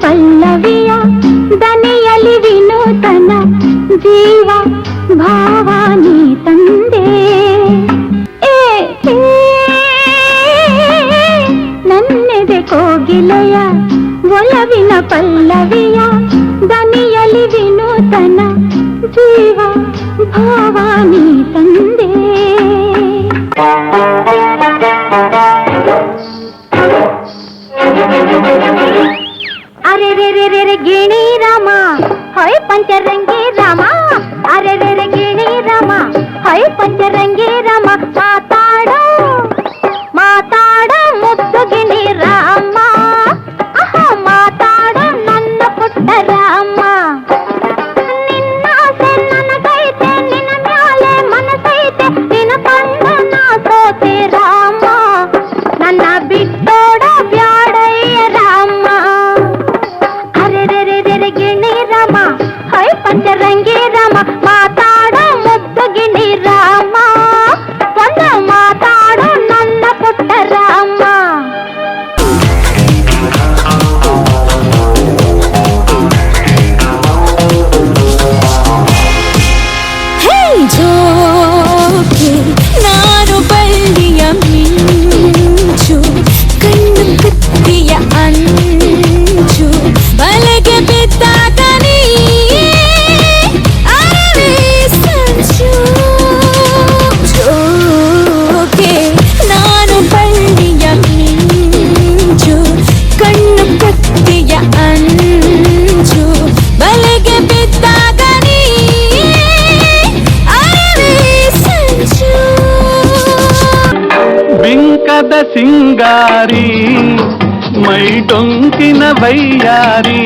ಪಲ್ಲವಿಯ ದನಿಯಲಿ ವಿನೂತನ ಜೀವ ಭಾವಾನಿ ತಂದೆ ನನ್ನೆದೆ ಕೋಗಿಲೆಯ ಒಲವಿನ ಪಲ್ಲವಿಯ ದನಿಯಲಿ ವಿನೂತನ ಜೀವ ಭಾವಾನಿ ತಂದೆ ಅರೆ ರೇ ರೇ ರೇ ರೇ ಗಿಣಿ ರಾಮ ಹೈ ಪಂಚರಂಗಿ ರಾಮ ಅರೆ ರೇ ರೇ ಗಿಣಿ ರಾಮ ಹೈ ಪಂಚರಂಗಿ ರಾಮ ಮಾತಾಡೋ ಮಾತಾಡೋ ಮುದ್ದು ಗಿಣಿ ರಾಮ ಮಾತಾಡೋ ನನ್ನ ಪುಟ್ಟ ರಾಮ ನಿನ್ನ ಆಸೆ ನನಗೈತೆ ನಿನ್ನ ಮ್ಯಾಲೆ ಮನಸೈತೆ ನಿನ್ನ ಕಂಡ ನಾ ಸೋತೆ ರಾಮ ನನ್ನ ಬಿಟ್ಟೋಡ ಬ್ಯಾಡಯ್ಯ ರಾಮ ಅರೆ ರೇ ರೇ ರೇ ರೇ ಗಿಣಿ ರಾಮ ಹೈ ಪಂಚರಂಗಿ ರಾಮ ಮಾತಾಡೋ ಮುದ್ದು ಗಿಣಿ ರಾಮ ಒಂದು ಮಾತಾಡೋ ನನ್ನ ಪುಟ್ಟ ರಾಮ ನಾನು ಬಳ್ಳಿಯ ಮಿಂಚು ಕಣ್ಣು ಕುತ್ತಿಯ ಅಂಚು ಬಲೆಗೆ ಬಿದ್ದಾಗ ನೀ ಅರವೇ ಸಂಚು ಜೋಕೆ ನಾನು ಬಳ್ಳಿಯ ಮಿಂಚು ಕಣ್ಣು ಕುತ್ತಿಯ ಅಂಚು ಬಲೆಗೆ ಬಿದ್ದಾಗ ನೀ ಬಿಂಕದ ಸಿಂಗಾರಿ ಮೈ ಡೊಂಕಿನ ವೈಯಾರಿ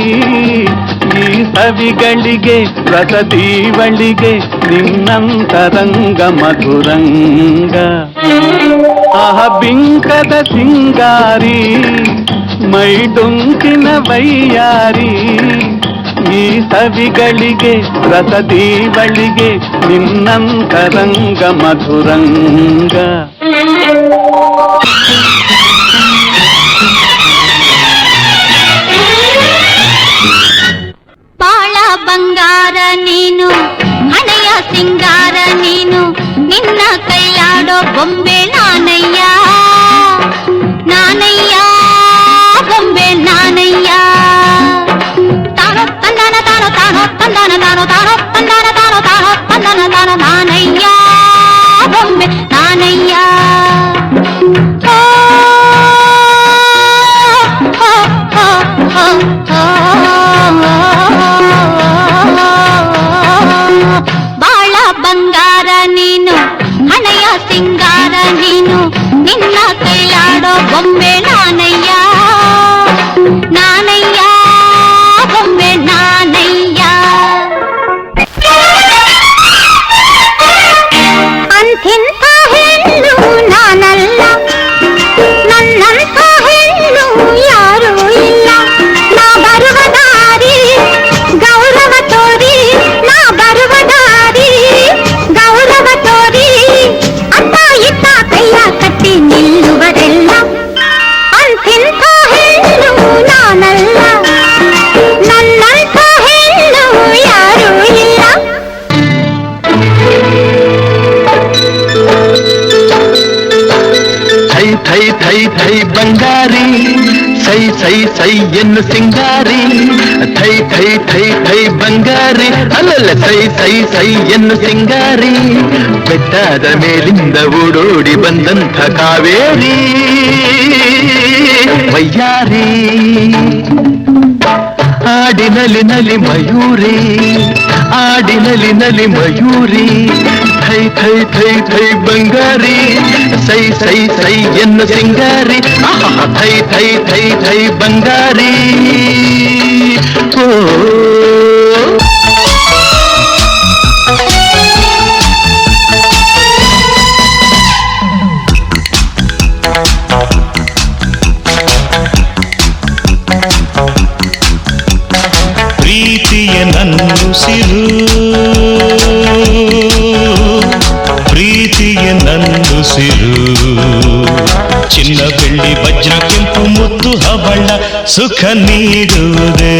ಈ ಸವಿಗಳಿಗೆ ರಸದೀವಳಿಗೆ ನಿನ್ನಂತರಂಗ ಮಧುರಂಗ ಆಹ ಬಿಂಕದ ಸಿಂಗಾರಿ ಮೈ ಡೊಂಕಿನ ವೈಯಾರಿ ಈ ಸವಿಗಳಿಗೆ ರಸದೀವಳಿಗೆ ನಿನ್ನಂತರಂಗ ಮಧುರಂಗ ಬಾಳ ಬಂಗಾರ ನೀನು ಹಣೆಯ ಸಿಂಗಾರ ನೀನು ನಿನ್ನ ಕೈಲಾಡೋ ಬೊಂಬೆ ನಾನಯ್ಯ ನಾನಯ್ಯ ಬೊಂಬೆ ನಾನಯ್ಯ ತಾನೋ ತಂದನ ತಾನೋ ತಾನೋ ತಂದನ ತಾನೋ ತಾನೋ ತಂದನ ತಾನೋ ತಾನೋ ತಂದನ ತಾನೋ ನಾನಯ್ಯ ಬೊಂಬೆ ನಾನಯ್ಯ ಬಾಳ ಬಂಗಾರ ನೀನು ಹಣೆಯ ಸಿಂಗಾರ ನೀನು ನಿನ್ನ ಕೈಲಾಡೋ ಬೊಂಬೆ ನಾನಯ್ಯ ನಾನಯ್ಯ ಬೊಂಬೆ ನಾನಯ್ಯ ಅಂಥಿಂಥ ಹೆಣ್ಣು ನಾನಲ್ಲ ನನ್ನಂಥ ಹೆಣ್ಣು ಯಾರೂ ಇಲ್ಲ ನಾ ಬರುವ ದಾರಿ ಗೌರವ ತೋರಿ ನಾ ಬರುವ ದಾರಿ ಗೌರವ ತೋರಿ ಅತ್ತ ಇತ್ತ ಕೈಯ ಕಟ್ಟಿ ನಿಲ್ಲುವರೆಲ್ಲ ಅಂಥಿಂಥ ಹೆಣ್ಣು ನಾನಲ್ಲ ನನ್ನಂಥ ಹೆಣ್ಣು ಯಾರೂ ಇಲ್ಲ ಥೈ ಥೈ ಥೈ ಥೈ ಬಂಗಾರಿ ಸೈ ಸೈ ಸೈ ಎನ್ನು ಸಿಂಗಾರಿ ಥೈ ಥೈ ಥೈ ಥೈ ಬಂಗಾರಿ ಅಲ್ಲಲ್ಲ ಸೈ ಸೈ ಸೈ ಎನ್ನು ಸಿಂಗಾರಿ ಬೆಟ್ಟದ ಮೇಲಿಂದ ಓಡೋಡಿ ಬಂದಂಥ ಕಾವೇರಿ ವಯ್ಯಾರಿ ಆಡಿನಲಿ ನಲಿ ಮಯೂರಿ ಆಡಿನಲಿ ನಲಿ ಮಯೂರಿ ಥೈ ಥೈ ಥೈ ಥೈ ಬಂಗಾರಿ ಸೈ ಸೈ ಸೈ ಎನ್ನು ಸಿಂಗಾರಿ ಥೈ ಥೈ ಥೈ ಥೈ ಬಂಗಾರಿ ಓ ಪ್ರೀತಿಯ ನನ್ನುಸಿರು ಪ್ರೀತಿಯ ನನ್ನುಸಿರು ಚಿನ್ನ ಬೆಳ್ಳಿ ವಜ್ರ ಕೆಂಪು ಮುತ್ತು ಹವಳ ಸುಖ ನೀಡುವುದೇ